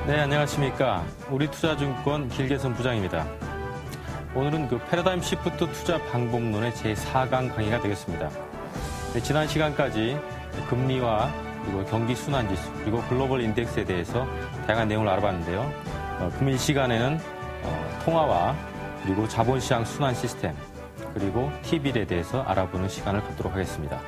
네, 안녕하십니까. 우리투자증권 길게선 부장입니다. 오늘은 패러다임 시프트 투자 방법론의 제4강 강의가 되겠습니다. 네, 지난 시간까지 금리와 그리고 경기 순환지수 그리고 글로벌 인덱스에 대해서 다양한 내용을 알아봤는데요. 금일 시간에는 통화와 그리고 자본시장 순환 시스템 그리고 T빌에 대해서 알아보는 시간을 갖도록 하겠습니다.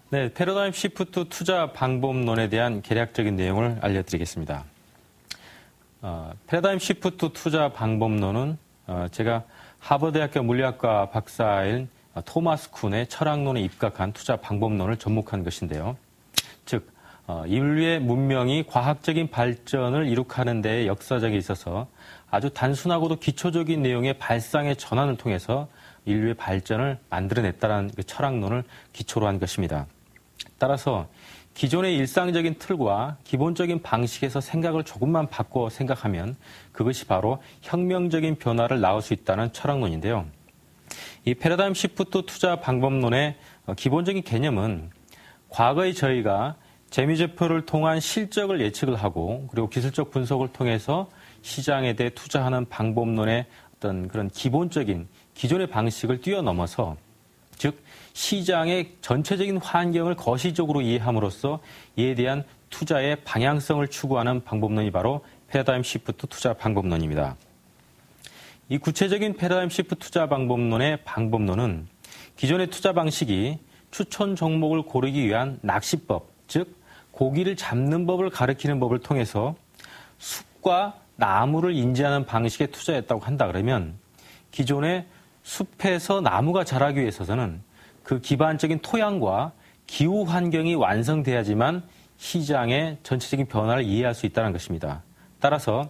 네, 패러다임 시프트 투자 방법론에 대한 개략적인 내용을 알려드리겠습니다. 패러다임 시프트 투자 방법론은 제가 하버드대학교 물리학과 박사인 토마스 쿤의 철학론에 입각한 투자 방법론을 접목한 것인데요. 즉, 인류의 문명이 과학적인 발전을 이룩하는 데 역사적에 있어서 아주 단순하고도 기초적인 내용의 발상의 전환을 통해서 인류의 발전을 만들어냈다는 그 철학론을 기초로 한 것입니다. 따라서 기존의 일상적인 틀과 기본적인 방식에서 생각을 조금만 바꿔 생각하면 그것이 바로 혁명적인 변화를 낳을 수 있다는 철학론인데요. 이 패러다임 시프트 투자 방법론의 기본적인 개념은 과거의 저희가 재무제표를 통한 실적을 예측을 하고 그리고 기술적 분석을 통해서 시장에 대해 투자하는 방법론의 어떤 그런 기본적인 기존의 방식을 뛰어넘어서 즉 시장의 전체적인 환경을 거시적으로 이해함으로써 이에 대한 투자의 방향성을 추구하는 방법론이 바로 패러다임 시프트 투자 방법론입니다. 이 구체적인 패러다임 시프트 투자 방법론의 방법론은 기존의 투자 방식이 추천 종목을 고르기 위한 낚시법, 즉 고기를 잡는 법을 가리키는 법을 통해서 숲과 나무를 인지하는 방식에 투자했다고 한다 그러면 기존의 숲에서 나무가 자라기 위해서는 그 기반적인 토양과 기후 환경이 완성돼야지만 시장의 전체적인 변화를 이해할 수 있다는 것입니다. 따라서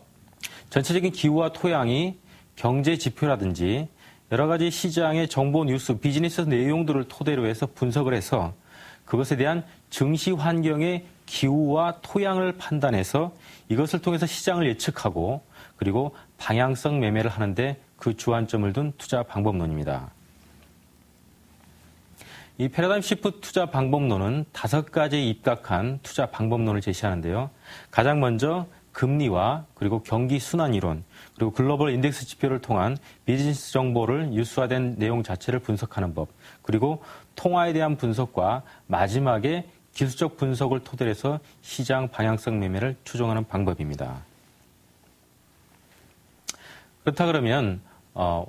전체적인 기후와 토양이 경제 지표라든지 여러 가지 시장의 정보 뉴스, 비즈니스 내용들을 토대로 해서 분석을 해서 그것에 대한 증시 환경의 기후와 토양을 판단해서 이것을 통해서 시장을 예측하고 그리고 방향성 매매를 하는데 그 주안점을 둔 투자 방법론입니다. 이 패러다임 시프트 투자 방법론은 5가지에 입각한 투자 방법론을 제시하는데요. 가장 먼저 금리와 그리고 경기 순환 이론, 그리고 글로벌 인덱스 지표를 통한 비즈니스 정보를 유수화된 내용 자체를 분석하는 법, 그리고 통화에 대한 분석과 마지막에 기술적 분석을 토대로 해서 시장 방향성 매매를 추종하는 방법입니다. 그렇다 그러면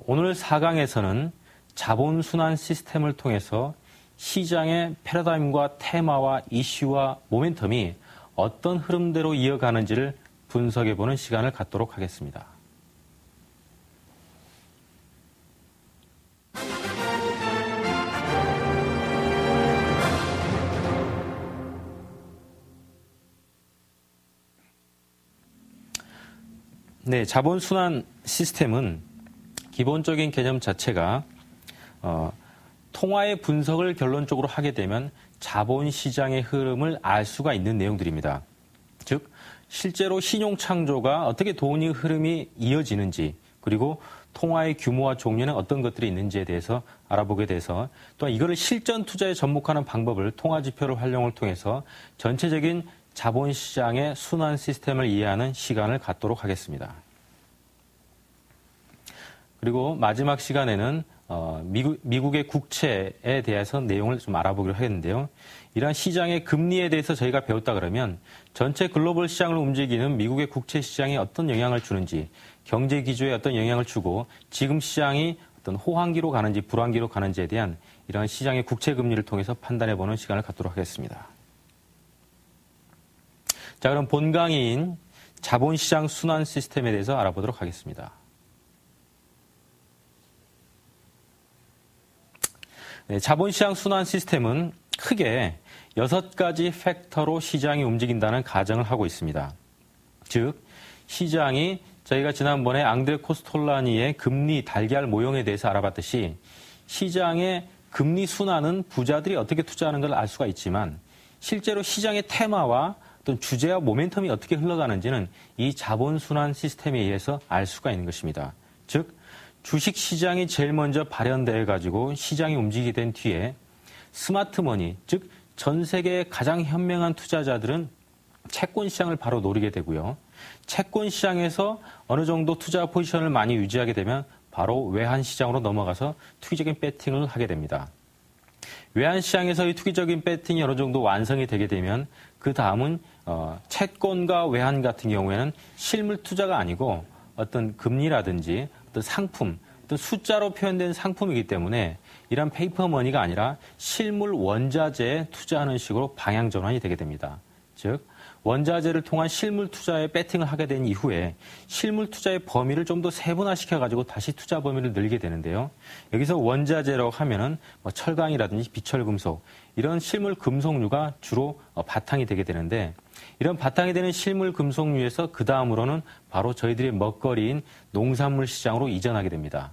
오늘 4강에서는 자본 순환 시스템을 통해서 시장의 패러다임과 테마와 이슈와 모멘텀이 어떤 흐름대로 이어가는지를 분석해보는 시간을 갖도록 하겠습니다. 네, 자본 순환 시스템은 기본적인 개념 자체가 통화의 분석을 결론적으로 하게 되면 자본시장의 흐름을 알 수가 있는 내용들입니다. 즉 실제로 신용창조가 어떻게 돈의 흐름이 이어지는지 그리고 통화의 규모와 종류는 어떤 것들이 있는지에 대해서 알아보게 돼서 또한 이거를 실전 투자에 접목하는 방법을 통화지표를 활용을 통해서 전체적인 자본시장의 순환 시스템을 이해하는 시간을 갖도록 하겠습니다. 그리고 마지막 시간에는 미국의 국채에 대해서 내용을 좀 알아보기로 하겠는데요. 이러한 시장의 금리에 대해서 저희가 배웠다 그러면 전체 글로벌 시장을 움직이는 미국의 국채 시장에 어떤 영향을 주는지, 경제 기조에 어떤 영향을 주고 지금 시장이 어떤 호황기로 가는지 불황기로 가는지에 대한 이러한 시장의 국채 금리를 통해서 판단해보는 시간을 갖도록 하겠습니다. 자, 그럼 본 강의인 자본시장 순환 시스템에 대해서 알아보도록 하겠습니다. 네, 자본시장 순환 시스템은 크게 6가지 팩터로 시장이 움직인다는 가정을 하고 있습니다. 즉, 시장이 저희가 지난번에 앙드레 코스톨라니의 금리 달걀 모형에 대해서 알아봤듯이 시장의 금리 순환은 부자들이 어떻게 투자하는 걸 알 수가 있지만 실제로 시장의 테마와 어떤 주제와 모멘텀이 어떻게 흘러가는지는 이 자본순환 시스템에 의해서 알 수가 있는 것입니다. 즉 주식시장이 제일 먼저 발현돼 가지고 시장이 움직이게 된 뒤에 스마트머니, 즉 전 세계의 가장 현명한 투자자들은 채권 시장을 바로 노리게 되고요. 채권 시장에서 어느 정도 투자 포지션을 많이 유지하게 되면 바로 외환 시장으로 넘어가서 투기적인 배팅을 하게 됩니다. 외환 시장에서의 투기적인 배팅이 어느 정도 완성이 되게 되면 그 다음은 채권과 외환 같은 경우에는 실물 투자가 아니고 어떤 금리라든지 어떤 상품, 어떤 숫자로 표현된 상품이기 때문에 이런 페이퍼머니가 아니라 실물 원자재에 투자하는 식으로 방향 전환이 되게 됩니다. 즉 원자재를 통한 실물 투자에 배팅을 하게 된 이후에 실물 투자의 범위를 좀 더 세분화시켜가지고 다시 투자 범위를 늘리게 되는데요. 여기서 원자재라고 하면은 뭐 철강이라든지 비철금속 이런 실물 금속류가 주로 바탕이 되게 되는데 이런 바탕이 되는 실물 금속류에서 그 다음으로는 바로 저희들의 먹거리인 농산물 시장으로 이전하게 됩니다.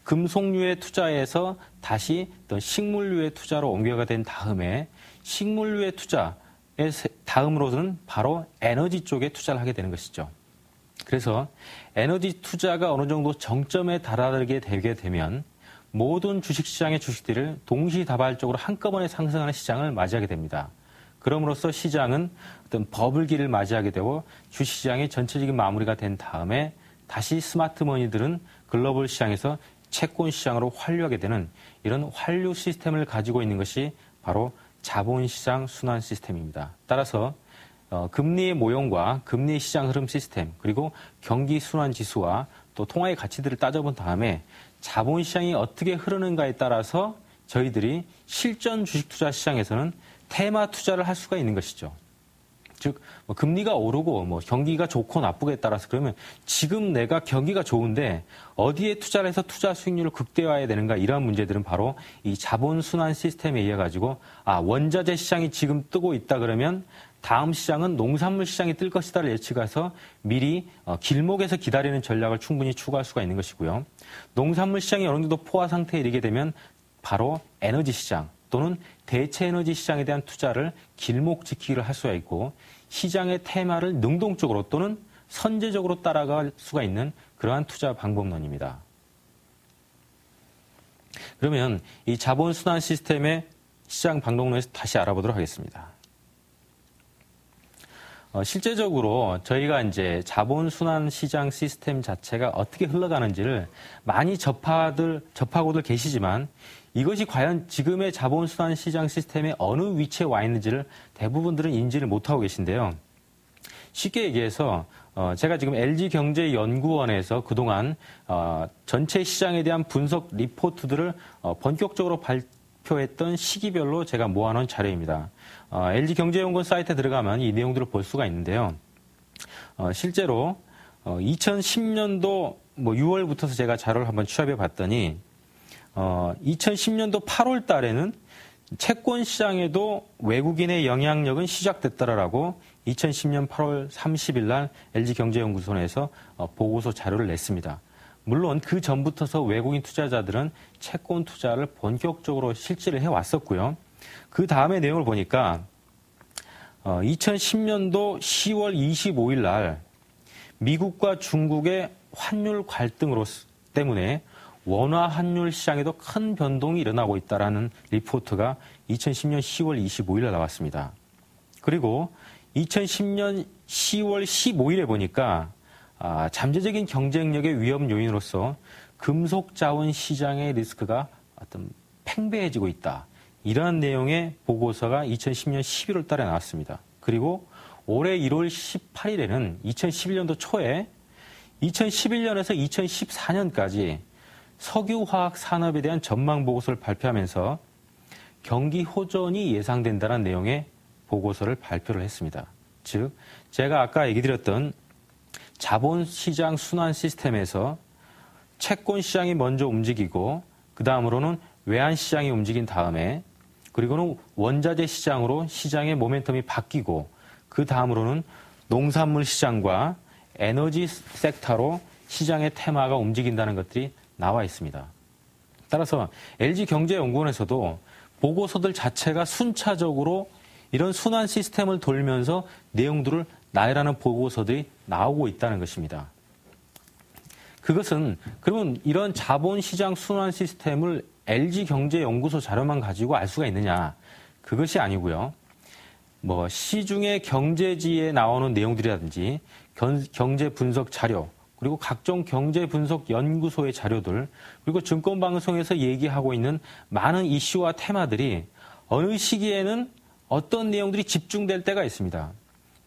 금속류의 투자에서 다시 어떤 식물류의 투자로 옮겨가 된 다음에 식물류의 투자 다음으로는 바로 에너지 쪽에 투자를 하게 되는 것이죠. 그래서 에너지 투자가 어느 정도 정점에 달하게 되게 되면 모든 주식시장의 주식들을 동시다발적으로 한꺼번에 상승하는 시장을 맞이하게 됩니다. 그럼으로써 시장은 어떤 버블기를 맞이하게 되고 주식시장의 전체적인 마무리가 된 다음에 다시 스마트머니들은 글로벌 시장에서 채권 시장으로 환류하게 되는 이런 환류 시스템을 가지고 있는 것이 바로 자본시장 순환 시스템입니다. 따라서 금리의 모형과 금리의 시장 흐름 시스템 그리고 경기 순환 지수와 또 통화의 가치들을 따져본 다음에 자본시장이 어떻게 흐르는가에 따라서 저희들이 실전 주식 투자 시장에서는 테마 투자를 할 수가 있는 것이죠. 즉 금리가 오르고 경기가 좋고 나쁘게 따라서 그러면 지금 내가 경기가 좋은데 어디에 투자를 해서 투자 수익률을 극대화해야 되는가 이러한 문제들은 바로 이 자본순환 시스템에 의해 가지고 원자재 시장이 지금 뜨고 있다 그러면 다음 시장은 농산물 시장이 뜰 것이다를 예측해서 미리 길목에서 기다리는 전략을 충분히 추구할 수가 있는 것이고요. 농산물 시장이 어느 정도 포화 상태에 이르게 되면 바로 에너지 시장 또는 대체 에너지 시장에 대한 투자를 길목 지키기를 할 수가 있고 시장의 테마를 능동적으로 또는 선제적으로 따라갈 수가 있는 그러한 투자 방법론입니다. 그러면 이 자본순환 시스템의 시장 방법론에서 다시 알아보도록 하겠습니다. 실제적으로 저희가 이제 자본순환 시장 시스템 자체가 어떻게 흘러가는지를 많이 접하고들 계시지만 이것이 과연 지금의 자본순환 시장 시스템의 어느 위치에 와 있는지를 대부분들은 인지를 못하고 계신데요. 쉽게 얘기해서 제가 지금 LG경제연구원에서 그동안 전체 시장에 대한 분석 리포트들을 본격적으로 발표했던 시기별로 제가 모아놓은 자료입니다. LG경제연구원 사이트에 들어가면 이 내용들을 볼 수가 있는데요. 실제로 2010년도 6월부터 제가 자료를 한번 취합해 봤더니 2010년도 8월 달에는 채권 시장에도 외국인의 영향력은 시작됐다라고 2010년 8월 30일 날 LG경제연구원에서 보고서 자료를 냈습니다. 물론 그 전부터서 외국인 투자자들은 채권 투자를 본격적으로 실시를 해왔었고요. 그 다음에 내용을 보니까 2010년도 10월 25일 날 미국과 중국의 환율 갈등 때문에 원화 환율 시장에도 큰 변동이 일어나고 있다라는 리포트가 2010년 10월 25일에 나왔습니다. 그리고 2010년 10월 15일에 보니까 잠재적인 경쟁력의 위험 요인으로서 금속 자원 시장의 리스크가 어떤 팽배해지고 있다. 이러한 내용의 보고서가 2010년 11월 달에 나왔습니다. 그리고 올해 1월 18일에는 2011년도 초에 2011년에서 2014년까지 석유화학 산업에 대한 전망 보고서를 발표하면서 경기 호전이 예상된다는 내용의 보고서를 발표를 했습니다. 즉, 제가 아까 얘기 드렸던 자본시장 순환 시스템에서 채권 시장이 먼저 움직이고 그 다음으로는 외환 시장이 움직인 다음에 그리고는 원자재 시장으로 시장의 모멘텀이 바뀌고 그 다음으로는 농산물 시장과 에너지 섹터로 시장의 테마가 움직인다는 것들이 나와 있습니다. 따라서 LG경제연구원에서도 보고서들 자체가 순차적으로 이런 순환 시스템을 돌면서 내용들을 나열하는 보고서들이 나오고 있다는 것입니다. 그것은 그러면 이런 자본시장 순환 시스템을 LG경제연구소 자료만 가지고 알 수가 있느냐? 그것이 아니고요. 시중의 경제지에 나오는 내용들이라든지 경제 분석 자료, 그리고 각종 경제 분석 연구소의 자료들, 그리고 증권방송에서 얘기하고 있는 많은 이슈와 테마들이 어느 시기에는 어떤 내용들이 집중될 때가 있습니다.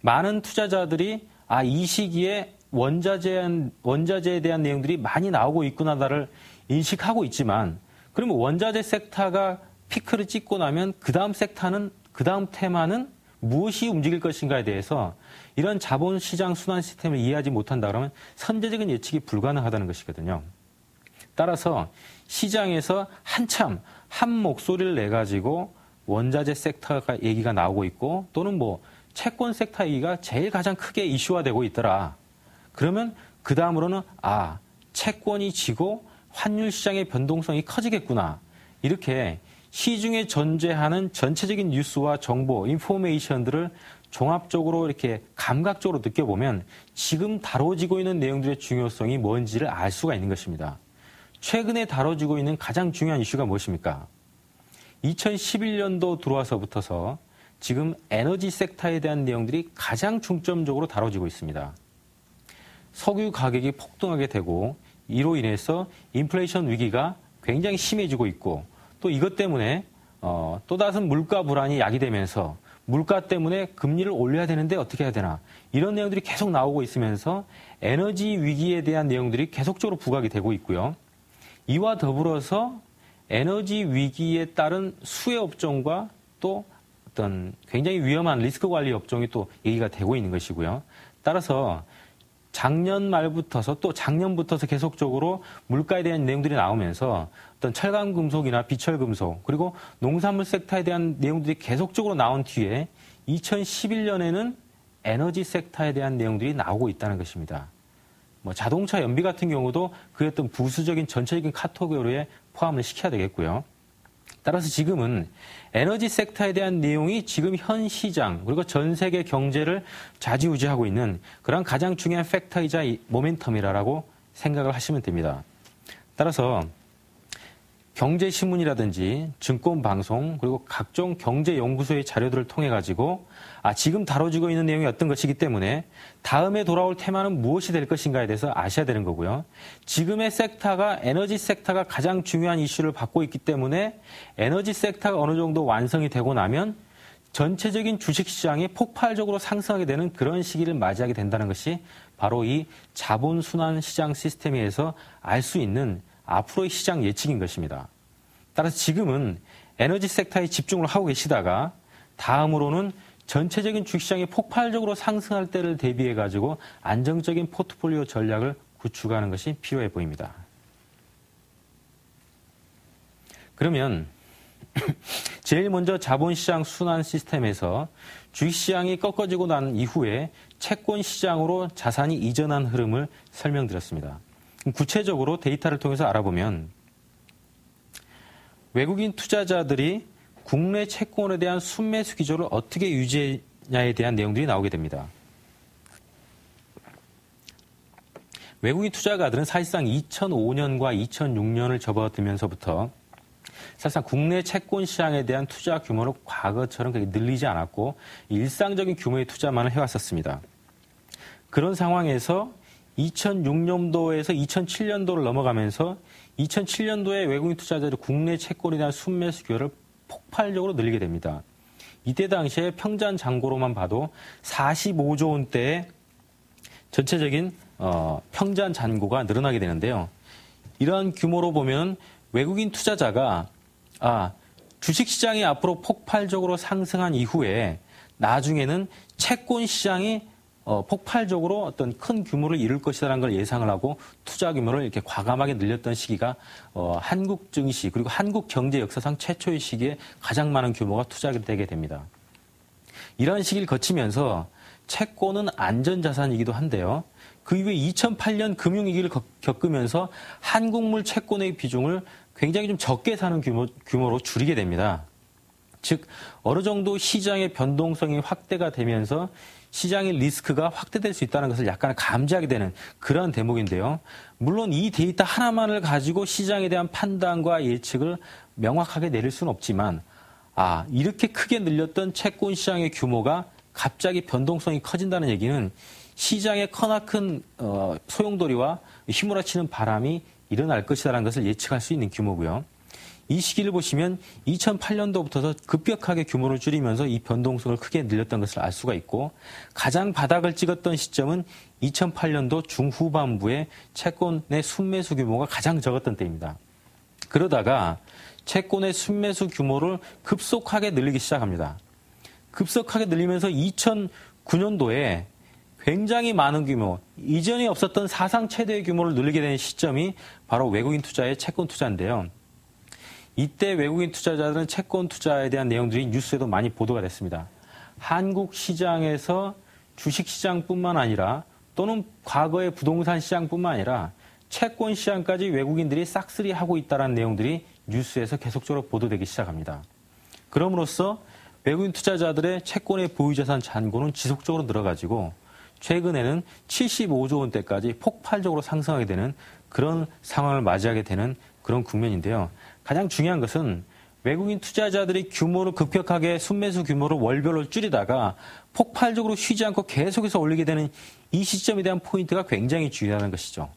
많은 투자자들이 이 시기에 원자재에 대한 내용들이 많이 나오고 있구나를 인식하고 있지만, 그러면 원자재 섹터가 피크를 찍고 나면 그 다음 테마는 무엇이 움직일 것인가에 대해서 이런 자본시장 순환 시스템을 이해하지 못한다 그러면 선제적인 예측이 불가능하다는 것이거든요. 따라서 시장에서 한참 한 목소리를 내가지고 원자재 섹터가 얘기가 나오고 있고, 또는 채권 섹터 얘기가 제일 가장 크게 이슈화되고 있더라. 그러면 그 다음으로는 채권이 지고 환율 시장의 변동성이 커지겠구나. 이렇게 시중에 존재하는 전체적인 뉴스와 정보, 인포메이션들을 종합적으로 이렇게 감각적으로 느껴보면 지금 다뤄지고 있는 내용들의 중요성이 뭔지를 알 수가 있는 것입니다. 최근에 다뤄지고 있는 가장 중요한 이슈가 무엇입니까? 2011년도 들어와서부터서 지금 에너지 섹터에 대한 내용들이 가장 중점적으로 다뤄지고 있습니다. 석유 가격이 폭등하게 되고 이로 인해서 인플레이션 위기가 굉장히 심해지고 있고, 또 이것 때문에 또 다른 물가 불안이 야기되면서 물가 때문에 금리를 올려야 되는데 어떻게 해야 되나, 이런 내용들이 계속 나오고 있으면서 에너지 위기에 대한 내용들이 계속적으로 부각이 되고 있고요. 이와 더불어서 에너지 위기에 따른 수혜 업종과 또 어떤 굉장히 위험한 리스크 관리 업종이 또 얘기가 되고 있는 것이고요. 따라서 작년 말부터서 또 작년부터서 계속적으로 물가에 대한 내용들이 나오면서 어떤 철강 금속이나 비철 금속, 그리고 농산물 섹터에 대한 내용들이 계속적으로 나온 뒤에 2011년에는 에너지 섹터에 대한 내용들이 나오고 있다는 것입니다. 자동차 연비 같은 경우도 그 어떤 부수적인 전체적인 카테고리에 포함을 시켜야 되겠고요. 따라서 지금은 에너지 섹터에 대한 내용이 지금 현 시장 그리고 전 세계 경제를 좌지우지하고 있는 그런 가장 중요한 팩터이자 모멘텀이라고 생각을 하시면 됩니다. 따라서 경제신문이라든지 증권방송 그리고 각종 경제연구소의 자료들을 통해 가지고 지금 다뤄지고 있는 내용이 어떤 것이기 때문에 다음에 돌아올 테마는 무엇이 될 것인가에 대해서 아셔야 되는 거고요. 지금의 섹터가 에너지 섹터가 가장 중요한 이슈를 받고 있기 때문에 에너지 섹터가 어느 정도 완성이 되고 나면 전체적인 주식시장이 폭발적으로 상승하게 되는 그런 시기를 맞이하게 된다는 것이 바로 이 자본순환 시장 시스템에서 알 수 있는 앞으로의 시장 예측인 것입니다. 따라서 지금은 에너지 섹터에 집중을 하고 계시다가 다음으로는 전체적인 주식시장이 폭발적으로 상승할 때를 대비해 가지고 안정적인 포트폴리오 전략을 구축하는 것이 필요해 보입니다. 그러면 제일 먼저 자본시장 순환 시스템에서 주식시장이 꺾어지고 난 이후에 채권시장으로 자산이 이전한 흐름을 설명드렸습니다. 구체적으로 데이터를 통해서 알아보면 외국인 투자자들이 국내 채권에 대한 순매수 기조를 어떻게 유지했냐에 대한 내용들이 나오게 됩니다. 외국인 투자가들은 사실상 2005년과 2006년을 접어들면서부터 사실상 국내 채권 시장에 대한 투자 규모는 과거처럼 그렇게 늘리지 않았고 일상적인 규모의 투자만을 해왔었습니다. 그런 상황에서 2006년도에서 2007년도를 넘어가면서 2007년도에 외국인 투자자들이 국내 채권에 대한 순매수 규모를 폭발적으로 늘리게 됩니다. 이때 당시에 평전 잔고로만 봐도 45조 원대의 전체적인 평전 잔고가 늘어나게 되는데요. 이러한 규모로 보면 외국인 투자자가 주식시장이 앞으로 폭발적으로 상승한 이후에 나중에는 채권 시장이 폭발적으로 어떤 큰 규모를 이룰 것이라는 걸 예상을 하고 투자 규모를 이렇게 과감하게 늘렸던 시기가 한국 증시 그리고 한국 경제 역사상 최초의 시기에 가장 많은 규모가 투자되게 됩니다. 이러한 시기를 거치면서 채권은 안전자산이기도 한데요. 그 이후에 2008년 금융위기를 겪으면서 한국물 채권의 비중을 굉장히 좀 적게 사는 규모로 줄이게 됩니다. 즉 어느 정도 시장의 변동성이 확대가 되면서 시장의 리스크가 확대될 수 있다는 것을 약간 감지하게 되는 그러한 대목인데요. 물론 이 데이터 하나만을 가지고 시장에 대한 판단과 예측을 명확하게 내릴 수는 없지만 이렇게 크게 늘렸던 채권 시장의 규모가 갑자기 변동성이 커진다는 얘기는 시장에 커나큰 소용돌이와 휘몰아치는 바람이 일어날 것이라는 것을 예측할 수 있는 규모고요. 이 시기를 보시면 2008년도부터 급격하게 규모를 줄이면서 이 변동성을 크게 늘렸던 것을 알 수가 있고 가장 바닥을 찍었던 시점은 2008년도 중후반부에 채권의 순매수 규모가 가장 적었던 때입니다. 그러다가 채권의 순매수 규모를 급속하게 늘리기 시작합니다. 급속하게 늘리면서 2009년도에 굉장히 많은 규모, 이전에 없었던 사상 최대의 규모를 늘리게 된 시점이 바로 외국인 투자의 채권 투자인데요. 이때 외국인 투자자들은 채권 투자에 대한 내용들이 뉴스에도 많이 보도가 됐습니다. 한국 시장에서 주식 시장뿐만 아니라 또는 과거의 부동산 시장뿐만 아니라 채권 시장까지 외국인들이 싹쓸이하고 있다는 내용들이 뉴스에서 계속적으로 보도되기 시작합니다. 그럼으로써 외국인 투자자들의 채권의 보유자산 잔고는 지속적으로 늘어가지고 최근에는 75조 원대까지 폭발적으로 상승하게 되는 그런 상황을 맞이하게 되는 그런 국면인데요. 가장 중요한 것은 외국인 투자자들이 규모를 급격하게 순매수 규모를 월별로 줄이다가 폭발적으로 쉬지 않고 계속해서 올리게 되는 이 시점에 대한 포인트가 굉장히 중요하다는 것이죠.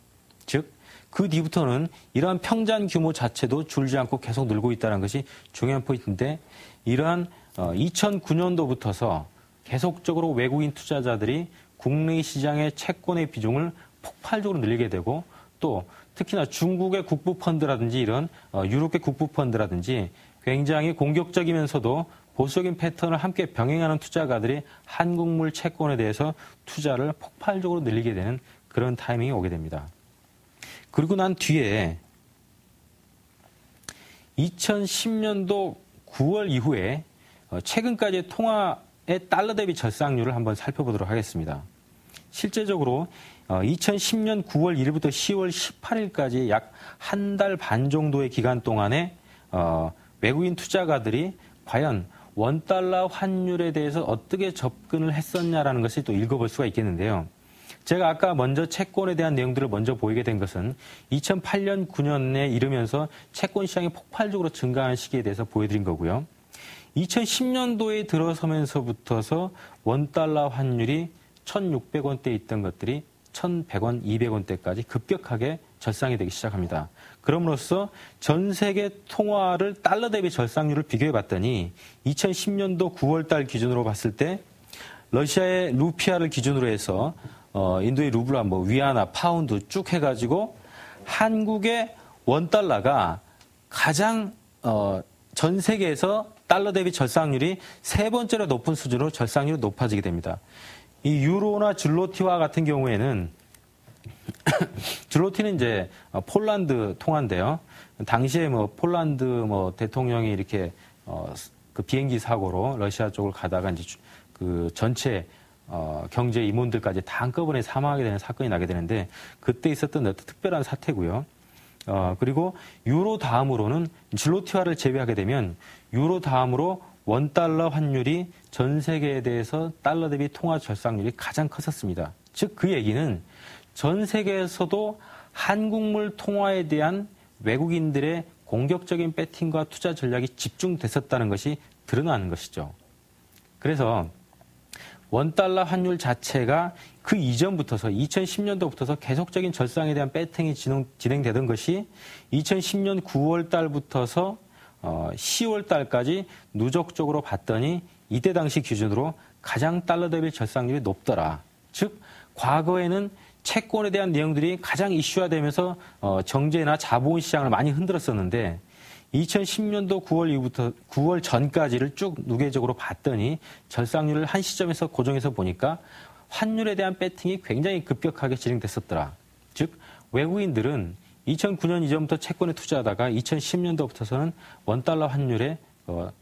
즉, 그 뒤부터는 이러한 평잔 규모 자체도 줄지 않고 계속 늘고 있다는 것이 중요한 포인트인데 이러한 2009년도부터서 계속적으로 외국인 투자자들이 국내 시장의 채권의 비중을 폭발적으로 늘리게 되고 또 특히나 중국의 국부펀드라든지 이런 유럽의 국부펀드라든지 굉장히 공격적이면서도 보수적인 패턴을 함께 병행하는 투자가들이 한국물 채권에 대해서 투자를 폭발적으로 늘리게 되는 그런 타이밍이 오게 됩니다. 그리고 난 뒤에 2010년도 9월 이후에 최근까지의 통화의 달러 대비 절상률을 한번 살펴보도록 하겠습니다. 실제적으로 2010년 9월 1일부터 10월 18일까지 약 한 달 반 정도의 기간 동안에 외국인 투자가들이 과연 원달러 환율에 대해서 어떻게 접근을 했었냐라는 것을 또 읽어볼 수가 있겠는데요. 제가 아까 먼저 채권에 대한 내용들을 먼저 보이게 된 것은 2008년 9년에 이르면서 채권 시장이 폭발적으로 증가하는 시기에 대해서 보여드린 거고요. 2010년도에 들어서면서부터서 원달러 환율이 1,600원대에 있던 것들이 1,100원, 200원대까지 급격하게 절상이 되기 시작합니다. 그럼으로써 전 세계 통화를 달러 대비 절상률을 비교해 봤더니 2010년도 9월 달 기준으로 봤을 때 러시아의 루피아를 기준으로 해서 인도의 루블라, 위안화, 파운드 쭉 해가지고 한국의 원달러가 가장 전 세계에서 달러 대비 절상률이 세 번째로 높은 수준으로 절상률이 높아지게 됩니다. 이 유로나 줄로티화 같은 경우에는 줄로티는 이제 폴란드 통화인데요. 당시에 폴란드 대통령이 이렇게 그 비행기 사고로 러시아 쪽을 가다가 이제 그 전체 경제 임원들까지 다 한꺼번에 사망하게 되는 사건이 나게 되는데 그때 있었던 어떤 특별한 사태고요. 그리고 유로 다음으로는 줄로티화를 제외하게 되면 유로 다음으로 원달러 환율이 전 세계에 대해서 달러 대비 통화 절상률이 가장 컸었습니다. 즉 그 얘기는 전 세계에서도 한국물 통화에 대한 외국인들의 공격적인 배팅과 투자 전략이 집중됐었다는 것이 드러나는 것이죠. 그래서 원달러 환율 자체가 그 이전부터서 2010년도부터서 계속적인 절상에 대한 배팅이 진행되던 것이 2010년 9월 달부터서 10월 달까지 누적적으로 봤더니 이때 당시 기준으로 가장 달러 대비 절상률이 높더라. 즉 과거에는 채권에 대한 내용들이 가장 이슈화되면서 정제나 자본 시장을 많이 흔들었었는데 2010년도 9월 이후부터 9월 전까지를 쭉 누계적으로 봤더니 절상률을 한 시점에서 고정해서 보니까 환율에 대한 배팅이 굉장히 급격하게 진행됐었더라. 즉 외국인들은 2009년 이전부터 채권에 투자하다가 2010년도부터서는 원달러 환율에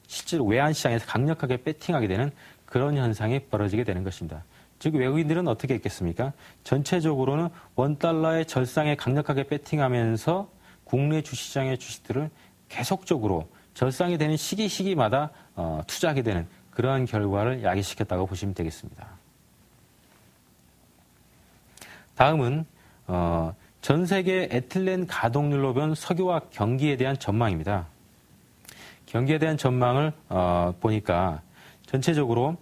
실제로 외환시장에서 강력하게 배팅하게 되는 그런 현상이 벌어지게 되는 것입니다. 즉 외국인들은 어떻게 했겠습니까? 전체적으로는 원달러의 절상에 강력하게 배팅하면서 국내 주시장의 주식들을 계속적으로 절상이 되는 시기마다 투자하게 되는 그러한 결과를 야기시켰다고 보시면 되겠습니다. 다음은 전 세계 에틸렌 가동률로 본 석유화 경기에 대한 전망입니다. 경기에 대한 전망을 보니까 전체적으로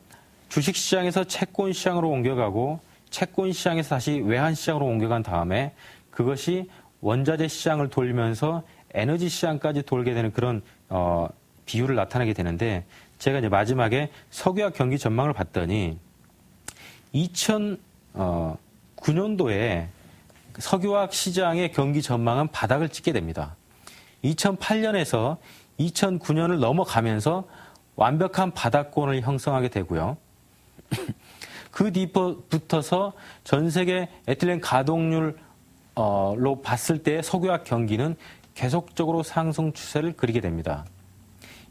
주식시장에서 채권시장으로 옮겨가고 채권시장에서 다시 외환시장으로 옮겨간 다음에 그것이 원자재 시장을 돌면서 에너지 시장까지 돌게 되는 그런 비율을 나타내게 되는데 제가 이제 마지막에 석유화 경기 전망을 봤더니 2009년도에 석유화학 시장의 경기 전망은 바닥을 찍게 됩니다. 2008년에서 2009년을 넘어가면서 완벽한 바닥권을 형성하게 되고요. 그 뒤부터서 전 세계 에틸렌 가동률로 봤을 때 석유화학 경기는 계속적으로 상승 추세를 그리게 됩니다.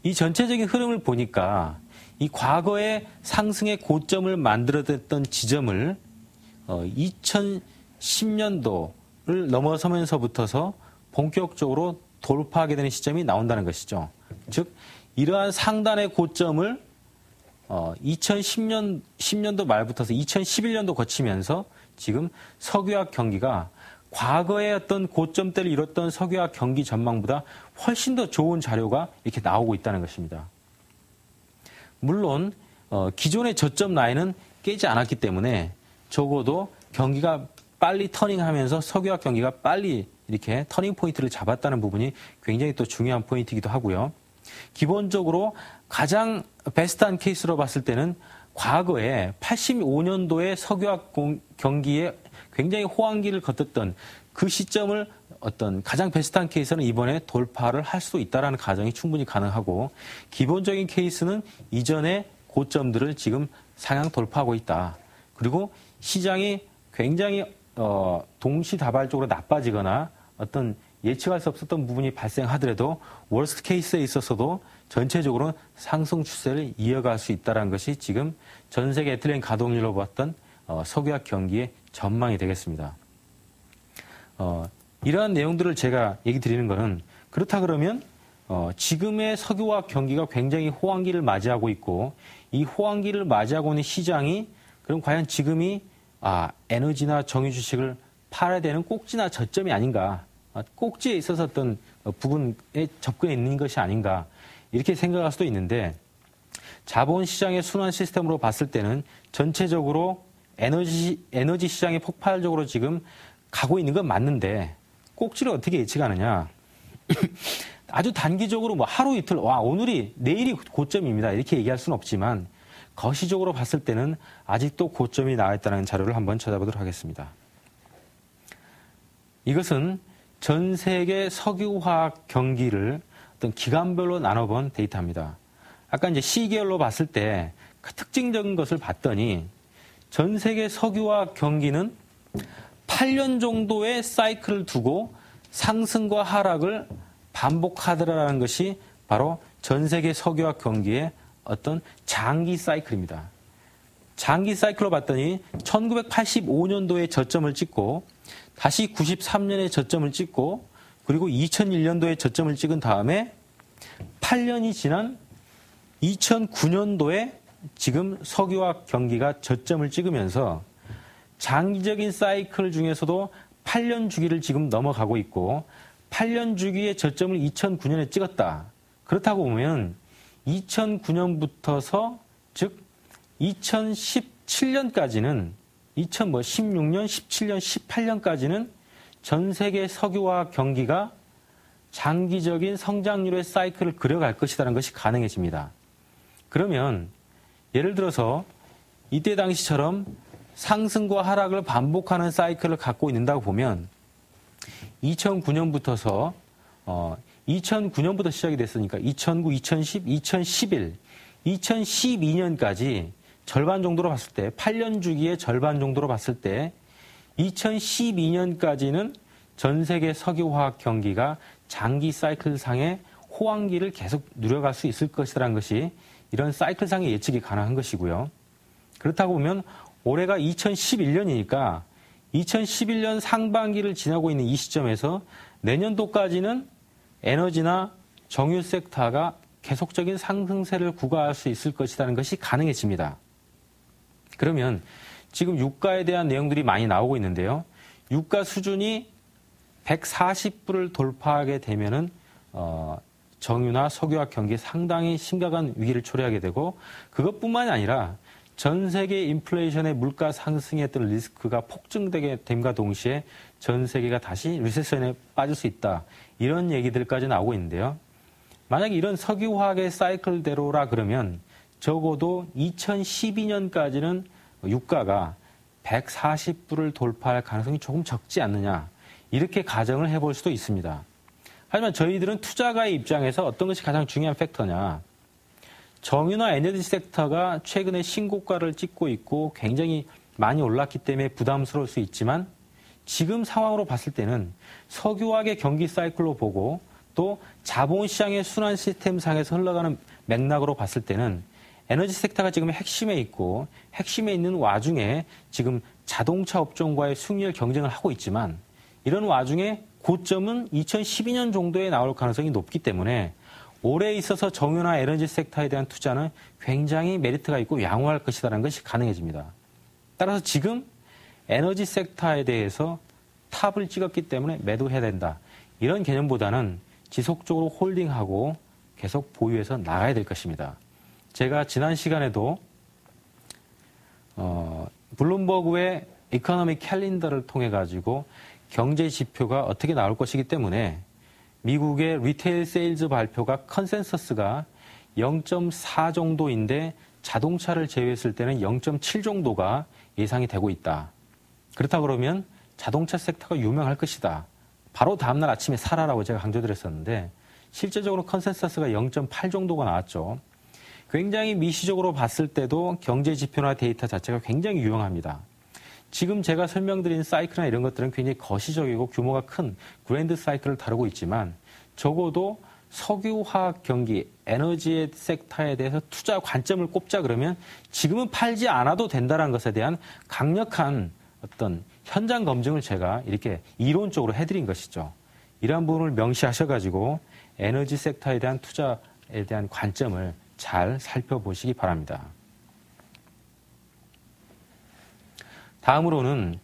이 전체적인 흐름을 보니까 이 과거의 상승의 고점을 만들어냈던 지점을 2010년도를 넘어서면서부터서 본격적으로 돌파하게 되는 시점이 나온다는 것이죠. 즉 이러한 상단의 고점을 2010년도 말부터서 2011년도 거치면서 지금 석유화학 경기가 과거의 어떤 고점대를 이뤘던 석유화학 경기 전망보다 훨씬 더 좋은 자료가 이렇게 나오고 있다는 것입니다. 물론 기존의 저점 라인은 깨지 않았기 때문에 적어도 경기가 빨리 터닝하면서 석유화학 경기가 빨리 이렇게 터닝 포인트를 잡았다는 부분이 굉장히 또 중요한 포인트이기도 하고요. 기본적으로 가장 베스트한 케이스로 봤을 때는 과거에 85년도에 석유화학 경기에 굉장히 호황기를 거쳤던 그 시점을 어떤 가장 베스트한 케이스는 이번에 돌파를 할 수 있다는 가정이 충분히 가능하고 기본적인 케이스는 이전의 고점들을 지금 상향 돌파하고 있다. 그리고 시장이 굉장히 동시다발적으로 나빠지거나 어떤 예측할 수 없었던 부분이 발생하더라도 월스트 케이스에 있어서도 전체적으로 상승 추세를 이어갈 수 있다는 것이 지금 전 세계 에틸렌 가동률로 봤던 석유화학 경기의 전망이 되겠습니다. 이러한 내용들을 제가 얘기 드리는 것은 그렇다 그러면 지금의 석유화학 경기가 굉장히 호황기를 맞이하고 있고 이 호황기를 맞이하고 있는 시장이 그럼 과연 지금이 에너지나 정유 주식을 팔아야 되는 꼭지나 저점이 아닌가, 꼭지에 있어서 어떤 부분에 접근해 있는 것이 아닌가 이렇게 생각할 수도 있는데 자본시장의 순환 시스템으로 봤을 때는 전체적으로 에너지 시장이 폭발적으로 지금 가고 있는 건 맞는데 꼭지를 어떻게 예측하느냐. 아주 단기적으로 뭐 하루 이틀, 내일이 고점입니다. 이렇게 얘기할 수는 없지만 거시적으로 봤을 때는 아직도 고점이 나와 있다는 자료를 한번 찾아보도록 하겠습니다. 이것은 전 세계 석유화학 경기를 어떤 기간별로 나눠본 데이터입니다. 아까 이제 시계열로 봤을 때 그 특징적인 것을 봤더니 전 세계 석유화학 경기는 8년 정도의 사이클을 두고 상승과 하락을 반복하더라는 것이 바로 전 세계 석유화학 경기의 어떤 장기 사이클입니다. 장기 사이클로 봤더니 1985년도에 저점을 찍고 다시 93년에 저점을 찍고 그리고 2001년도에 저점을 찍은 다음에 8년이 지난 2009년도에 지금 석유화학 경기가 저점을 찍으면서 장기적인 사이클 중에서도 8년 주기를 지금 넘어가고 있고 8년 주기의 저점을 2009년에 찍었다. 그렇다고 보면 2009년부터서 즉 2017년까지는 2016년, 17년, 18년까지는 전 세계 석유화학 경기가 장기적인 성장률의 사이클을 그려갈 것이라는 것이 가능해집니다. 그러면 예를 들어서 이때 당시처럼 상승과 하락을 반복하는 사이클을 갖고 있는다고 보면 2009년부터 시작이 됐으니까 2009, 2010, 2011, 2012년까지 절반 정도로 봤을 때 8년 주기의 절반 정도로 봤을 때 2012년까지는 전 세계 석유화학 경기가 장기 사이클상의 호황기를 계속 누려갈 수 있을 것이라는 것이 이런 사이클상의 예측이 가능한 것이고요. 그렇다고 보면 올해가 2011년이니까 2011년 상반기를 지나고 있는 이 시점에서 내년도까지는 에너지나 정유 섹터가 계속적인 상승세를 구가할 수 있을 것이라는 것이 가능해집니다. 그러면 지금 유가에 대한 내용들이 많이 나오고 있는데요. 유가 수준이 140불을 돌파하게 되면은 정유나 석유화 경기에 상당히 심각한 위기를 초래하게 되고 그것뿐만이 아니라 전 세계 인플레이션의 물가 상승에 어떤 리스크가 폭증되게 됨과 동시에 전 세계가 다시 리세션에 빠질 수 있다. 이런 얘기들까지 나오고 있는데요. 만약에 이런 석유화학의 사이클대로라 그러면 적어도 2012년까지는 유가가 140불을 돌파할 가능성이 조금 적지 않느냐. 이렇게 가정을 해볼 수도 있습니다. 하지만 저희들은 투자가의 입장에서 어떤 것이 가장 중요한 팩터냐. 정유나 에너지 섹터가 최근에 신고가를 찍고 있고 굉장히 많이 올랐기 때문에 부담스러울 수 있지만 지금 상황으로 봤을 때는 석유화학의 경기 사이클로 보고 또 자본시장의 순환 시스템 상에서 흘러가는 맥락으로 봤을 때는 에너지 섹터가 지금 핵심에 있고 핵심에 있는 와중에 지금 자동차 업종과의 승리를 경쟁을 하고 있지만 이런 와중에 고점은 2012년 정도에 나올 가능성이 높기 때문에 올해에 있어서 정유나 에너지 섹터에 대한 투자는 굉장히 메리트가 있고 양호할 것이라는 것이 가능해집니다. 따라서 지금 에너지 섹터에 대해서 탑을 찍었기 때문에 매도해야 된다. 이런 개념보다는 지속적으로 홀딩하고 계속 보유해서 나가야 될 것입니다. 제가 지난 시간에도 블룸버그의 이코노믹 캘린더를 통해 가지고 경제 지표가 어떻게 나올 것이기 때문에 미국의 리테일 세일즈 발표가 컨센서스가 0.4 정도인데 자동차를 제외했을 때는 0.7 정도가 예상이 되고 있다. 그렇다 그러면 자동차 섹터가 유명할 것이다. 바로 다음날 아침에 사라라고 제가 강조드렸었는데 실제적으로 컨센서스가 0.8 정도가 나왔죠. 굉장히 미시적으로 봤을 때도 경제 지표나 데이터 자체가 굉장히 유용합니다. 지금 제가 설명드린 사이클이나 이런 것들은 굉장히 거시적이고 규모가 큰 그랜드 사이클을 다루고 있지만 적어도 석유화학 경기, 에너지 섹터에 대해서 투자 관점을 꼽자 그러면 지금은 팔지 않아도 된다는 것에 대한 강력한 어떤 현장 검증을 제가 이렇게 이론적으로 해드린 것이죠. 이러한 부분을 명시하셔가지고 에너지 섹터에 대한 투자에 대한 관점을 잘 살펴보시기 바랍니다. 다음으로는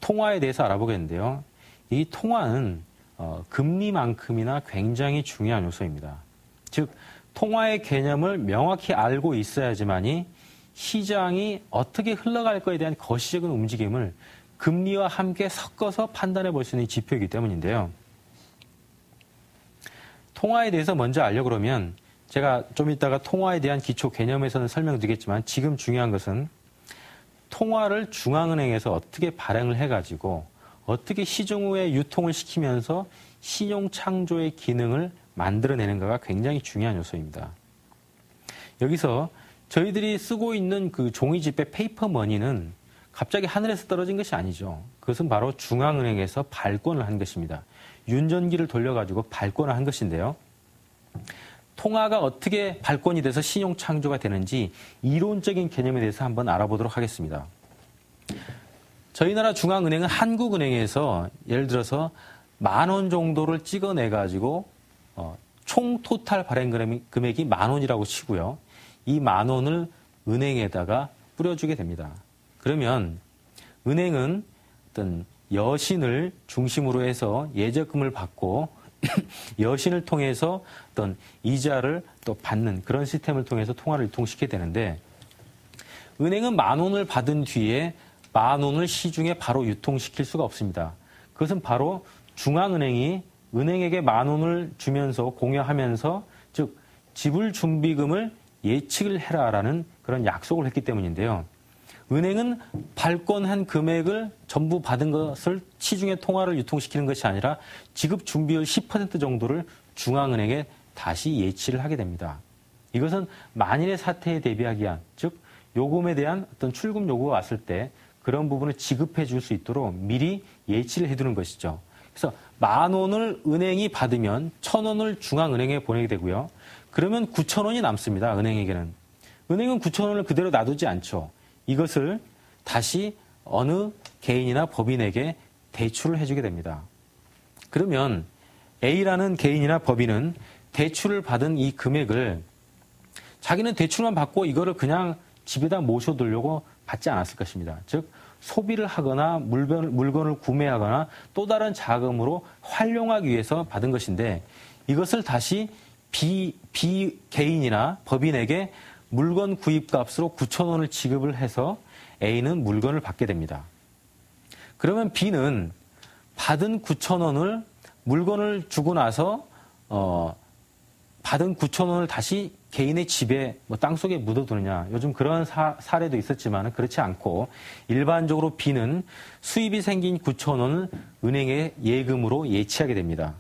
통화에 대해서 알아보겠는데요. 이 통화는 금리만큼이나 굉장히 중요한 요소입니다. 즉 통화의 개념을 명확히 알고 있어야지만이 시장이 어떻게 흘러갈 거에 대한 거시적인 움직임을 금리와 함께 섞어서 판단해 볼 수 있는 지표이기 때문인데요. 통화에 대해서 먼저 알려고 그러면 제가 좀 이따가 통화에 대한 기초 개념에서는 설명드리겠지만 지금 중요한 것은 통화를 중앙은행에서 어떻게 발행을 해가지고 어떻게 시중에 유통을 시키면서 신용 창조의 기능을 만들어내는가가 굉장히 중요한 요소입니다. 여기서 저희들이 쓰고 있는 그 종이지폐 페이퍼머니는 갑자기 하늘에서 떨어진 것이 아니죠. 그것은 바로 중앙은행에서 발권을 한 것입니다. 윤전기를 돌려가지고 발권을 한 것인데요. 통화가 어떻게 발권이 돼서 신용 창조가 되는지 이론적인 개념에 대해서 한번 알아보도록 하겠습니다. 저희 나라 중앙은행은 한국은행에서 예를 들어서 10,000원 정도를 찍어내가지고 총 토탈 발행 금액이 10,000원이라고 치고요. 이 10,000원을 은행에다가 뿌려주게 됩니다. 그러면 은행은 어떤 여신을 중심으로 해서 예적금을 받고 여신을 통해서 어떤 이자를 또 받는 그런 시스템을 통해서 통화를 유통시켜야 되는데 은행은 10,000원을 받은 뒤에 10,000원을 시중에 바로 유통시킬 수가 없습니다. 그것은 바로 중앙은행이 은행에게 10,000원을 주면서 공여하면서 즉 지불 준비금을 예측을 해라라는 그런 약속을 했기 때문인데요. 은행은 발권한 금액을 전부 받은 것을 시중에 통화를 유통시키는 것이 아니라 지급 준비율 10% 정도를 중앙은행에 다시 예치를 하게 됩니다. 이것은 만일의 사태에 대비하기 위한, 즉 요금에 대한 어떤 출금 요구가 왔을 때 그런 부분을 지급해 줄 수 있도록 미리 예치를 해두는 것이죠. 그래서 10,000원을 은행이 받으면 1,000원을 중앙은행에 보내게 되고요. 그러면 9,000원이 남습니다. 은행에게는. 은행은 9,000원을 그대로 놔두지 않죠. 이것을 다시 어느 개인이나 법인에게 대출을 해주게 됩니다. 그러면 A라는 개인이나 법인은 대출을 받은 이 금액을 자기는 대출만 받고 이거를 그냥 집에다 모셔두려고 받지 않았을 것입니다. 즉 소비를 하거나 물건을 구매하거나 또 다른 자금으로 활용하기 위해서 받은 것인데 이것을 다시 비개인이나 법인에게 물건 구입값으로 9,000원을 지급을 해서 A는 물건을 받게 됩니다. 그러면 B는 받은 9,000원을 물건을 주고 나서 받은 9,000원을 다시 개인의 집에 땅속에 묻어두느냐. 요즘 그런 사례도 있었지만 그렇지 않고 일반적으로 B는 수입이 생긴 9,000원을 은행에 예금으로 예치하게 됩니다.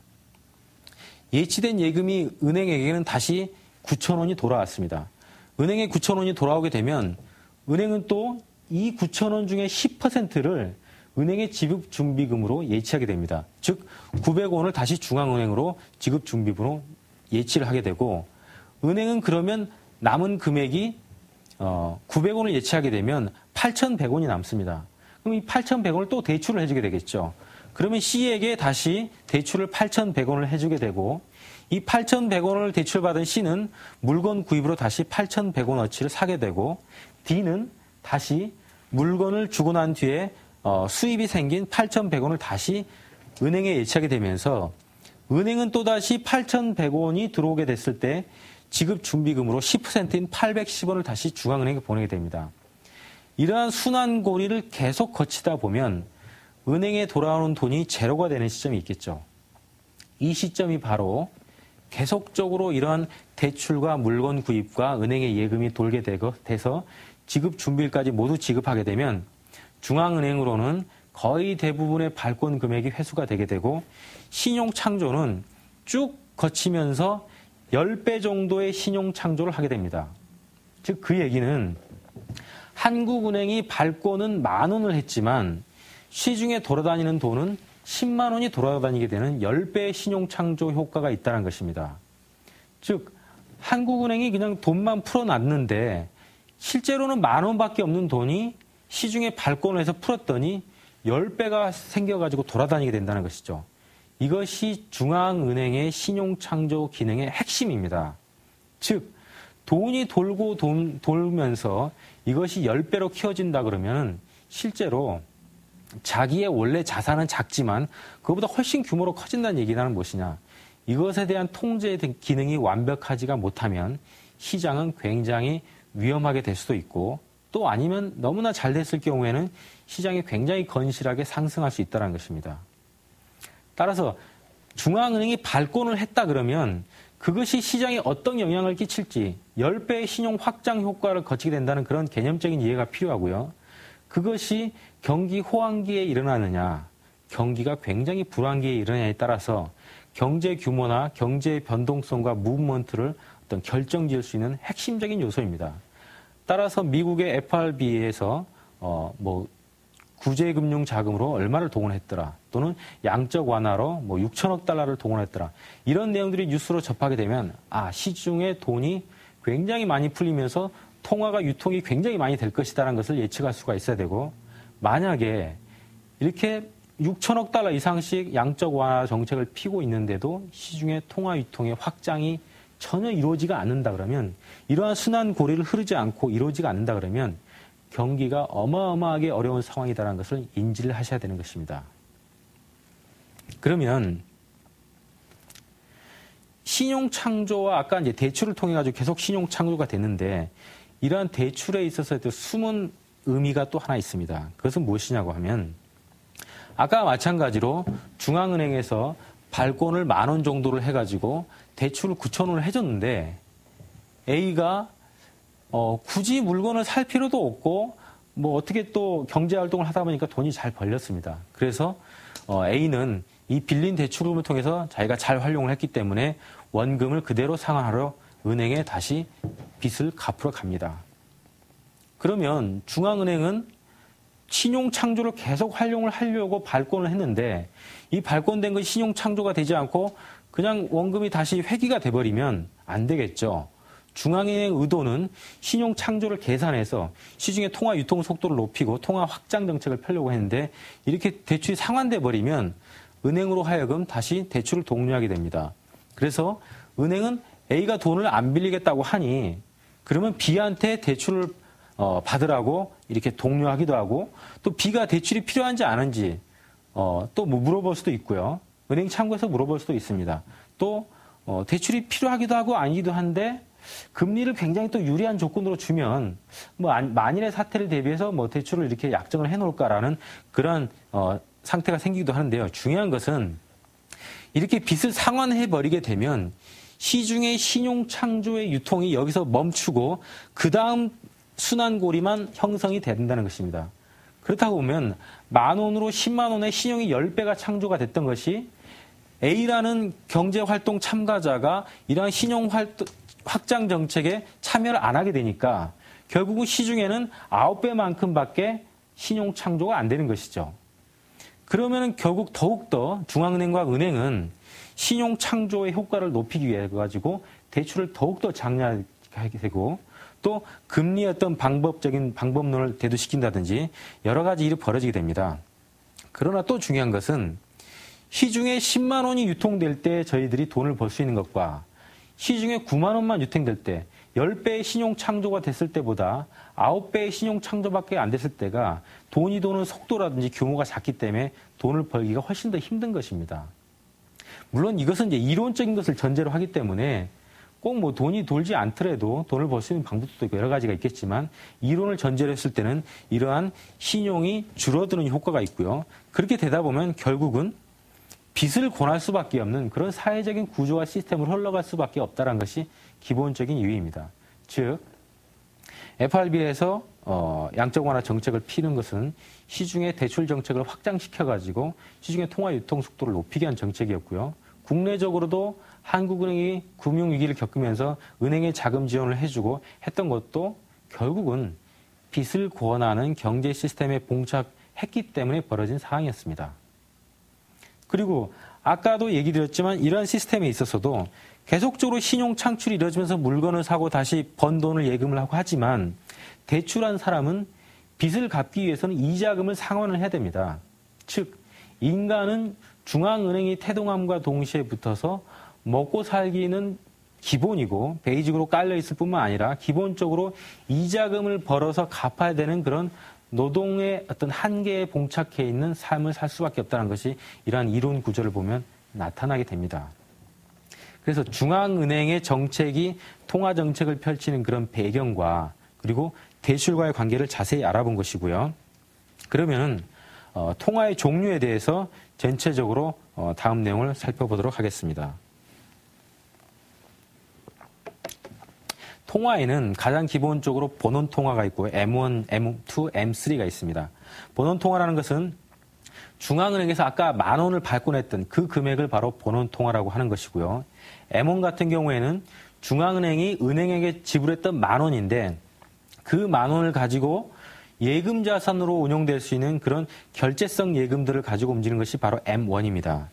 예치된 예금이 은행에게는 다시 9,000원이 돌아왔습니다. 은행에 9,000원이 돌아오게 되면 은행은 또 이 9,000원 중에 10%를 은행의 지급준비금으로 예치하게 됩니다. 즉 900원을 다시 중앙은행으로 지급준비금으로 예치를 하게 되고 은행은 그러면 남은 금액이 900원을 예치하게 되면 8,100원이 남습니다. 그럼 이 8,100원을 또 대출을 해주게 되겠죠. 그러면 C에게 다시 대출을 8,100원을 해주게 되고 이 8,100원을 대출받은 C는 물건 구입으로 다시 8,100원어치를 사게 되고 D는 다시 물건을 주고 난 뒤에 수입이 생긴 8,100원을 다시 은행에 예치하게 되면서 은행은 또다시 8,100원이 들어오게 됐을 때 지급 준비금으로 10%인 810원을 다시 중앙은행에 보내게 됩니다. 이러한 순환고리를 계속 거치다 보면 은행에 돌아오는 돈이 제로가 되는 시점이 있겠죠. 이 시점이 바로 계속적으로 이러한 대출과 물건 구입과 은행의 예금이 돌게 돼서 지급 준비일까지 모두 지급하게 되면 중앙은행으로는 거의 대부분의 발권 금액이 회수가 되게 되고 신용창조는 쭉 거치면서 10배 정도의 신용창조를 하게 됩니다. 즉 그 얘기는 한국은행이 발권은 10,000원을 했지만 시중에 돌아다니는 돈은 10만 원이 돌아다니게 되는 10배의 신용창조 효과가 있다는 것입니다. 즉 한국은행이 그냥 돈만 풀어놨는데 실제로는 10,000원밖에 없는 돈이 시중에 발권을 해서 풀었더니 10배가 생겨가지고 돌아다니게 된다는 것이죠. 이것이 중앙은행의 신용창조 기능의 핵심입니다. 즉 돈이 돌면서 이것이 10배로 키워진다 그러면 실제로 자기의 원래 자산은 작지만 그것보다 훨씬 규모로 커진다는 얘기는 무엇이냐. 이것에 대한 통제 기능이 완벽하지가 못하면 시장은 굉장히 위험하게 될 수도 있고 또 아니면 너무나 잘 됐을 경우에는 시장이 굉장히 건실하게 상승할 수 있다는 것입니다. 따라서 중앙은행이 발권을 했다 그러면 그것이 시장에 어떤 영향을 끼칠지 10배의 신용 확장 효과를 거치게 된다는 그런 개념적인 이해가 필요하고요. 그것이 경기 호황기에 일어나느냐, 경기가 굉장히 불황기에 일어나냐에 따라서 경제 규모나 경제의 변동성과 무브먼트를 어떤 결정지을 수 있는 핵심적인 요소입니다. 따라서 미국의 FRB에서 구제금융 자금으로 얼마를 동원했더라, 또는 양적 완화로 6천억 달러를 동원했더라, 이런 내용들이 뉴스로 접하게 되면 시중에 돈이 굉장히 많이 풀리면서 통화가 유통이 굉장히 많이 될 것이다라는 것을 예측할 수가 있어야 되고, 만약에 이렇게 6천억 달러 이상씩 양적 완화 정책을 피고 있는데도 시중의 통화 유통의 확장이 전혀 이루어지가 않는다 그러면, 이러한 순환 고리를 흐르지 않고 이루어지가 않는다 그러면 경기가 어마어마하게 어려운 상황이다라는 것을 인지를 하셔야 되는 것입니다. 그러면 신용 창조와 아까 이제 대출을 통해 가지고 계속 신용 창조가 됐는데, 이러한 대출에 있어서 숨은 의미가 또 하나 있습니다. 그것은 무엇이냐고 하면, 아까 마찬가지로 중앙은행에서 발권을 10,000원 정도를 해가지고 대출을 9,000원을 해줬는데 A가 굳이 물건을 살 필요도 없고 어떻게 또 경제활동을 하다 보니까 돈이 잘 벌렸습니다. 그래서 A는 이 빌린 대출금을 통해서 자기가 잘 활용을 했기 때문에 원금을 그대로 상환하러 은행에 다시 빚을 갚으러 갑니다. 그러면 중앙은행은 신용창조를 계속 활용을 하려고 발권을 했는데, 이 발권된 것이 신용창조가 되지 않고 그냥 원금이 다시 회귀가 돼버리면 안 되겠죠. 중앙은행의 의도는 신용 창조를 계산해서 시중의 통화 유통 속도를 높이고 통화 확장 정책을 펴려고 했는데 이렇게 대출이 상환돼 버리면 은행으로 하여금 다시 대출을 독려하게 됩니다. 그래서 은행은 A가 돈을 안 빌리겠다고 하니 그러면 B한테 대출을 받으라고 이렇게 독려하기도 하고 또 B가 대출이 필요한지 아는지 또 뭐 물어볼 수도 있고요. 은행 창구에서 물어볼 수도 있습니다. 또 대출이 필요하기도 하고 아니기도 한데 금리를 굉장히 또 유리한 조건으로 주면 뭐 만일의 사태를 대비해서 뭐 대출을 이렇게 약정을 해놓을까라는 그런 상태가 생기기도 하는데요. 중요한 것은 이렇게 빚을 상환해버리게 되면 시중의 신용 창조의 유통이 여기서 멈추고 그 다음 순환고리만 형성이 된다는 것입니다. 그렇다고 보면 10,000원으로 10만 원의 신용이 10배가 창조가 됐던 것이 A라는 경제활동 참가자가 이러한 신용 확장 정책에 참여를 안 하게 되니까 결국은 시중에는 9배만큼밖에 신용 창조가 안 되는 것이죠. 그러면 결국 더욱더 중앙은행과 은행은 신용 창조의 효과를 높이기 위해 가지고 대출을 더욱더 장려하게 되고 또 금리의 어떤 방법적인 방법론을 대두시킨다든지 여러 가지 일이 벌어지게 됩니다. 그러나 또 중요한 것은 시중에 10만 원이 유통될 때 저희들이 돈을 벌 수 있는 것과 시중에 9만 원만 유통될 때 10배의 신용 창조가 됐을 때보다 9배의 신용 창조밖에 안 됐을 때가 돈이 도는 속도라든지 규모가 작기 때문에 돈을 벌기가 훨씬 더 힘든 것입니다. 물론 이것은 이제 이론적인 것을 전제로 하기 때문에 꼭 뭐 돈이 돌지 않더라도 돈을 벌 수 있는 방법도 있고 여러 가지가 있겠지만 이론을 전제로 했을 때는 이러한 신용이 줄어드는 효과가 있고요. 그렇게 되다 보면 결국은 빚을 권할 수밖에 없는 그런 사회적인 구조와 시스템으로 흘러갈 수밖에 없다는 것이 기본적인 이유입니다. 즉 FRB에서 양적 완화 정책을 피는 것은 시중의 대출 정책을 확장시켜가지고 시중의 통화 유통 속도를 높이게 한 정책이었고요. 국내적으로도 한국은행이 금융위기를 겪으면서 은행에 자금 지원을 해주고 했던 것도 결국은 빚을 권하는 경제 시스템에 봉착했기 때문에 벌어진 상황이었습니다. 그리고 아까도 얘기 드렸지만 이러한 시스템에 있어서도 계속적으로 신용 창출이 이루어지면서 물건을 사고 다시 번 돈을 예금을 하고 하지만 대출한 사람은 빚을 갚기 위해서는 이자금을 상환을 해야 됩니다. 즉 인간은 중앙은행이 태동함과 동시에 붙어서 먹고 살기는 기본이고 베이직으로 깔려 있을 뿐만 아니라 기본적으로 이자금을 벌어서 갚아야 되는 그런 노동의 어떤 한계에 봉착해 있는 삶을 살 수밖에 없다는 것이 이러한 이론 구조를 보면 나타나게 됩니다. 그래서 중앙은행의 정책이 통화정책을 펼치는 그런 배경과 그리고 대출과의 관계를 자세히 알아본 것이고요. 그러면은 통화의 종류에 대해서 전체적으로 다음 내용을 살펴보도록 하겠습니다. 통화에는 가장 기본적으로 본원 통화가 있고 M1, M2, M3가 있습니다. 본원 통화라는 것은 중앙은행에서 아까 10,000원을 발권했던 그 금액을 바로 본원 통화라고 하는 것이고요. M1 같은 경우에는 중앙은행이 은행에게 지불했던 10,000원인데 그 10,000원을 가지고 예금 자산으로 운용될 수 있는 그런 결제성 예금들을 가지고 움직이는 것이 바로 M1입니다.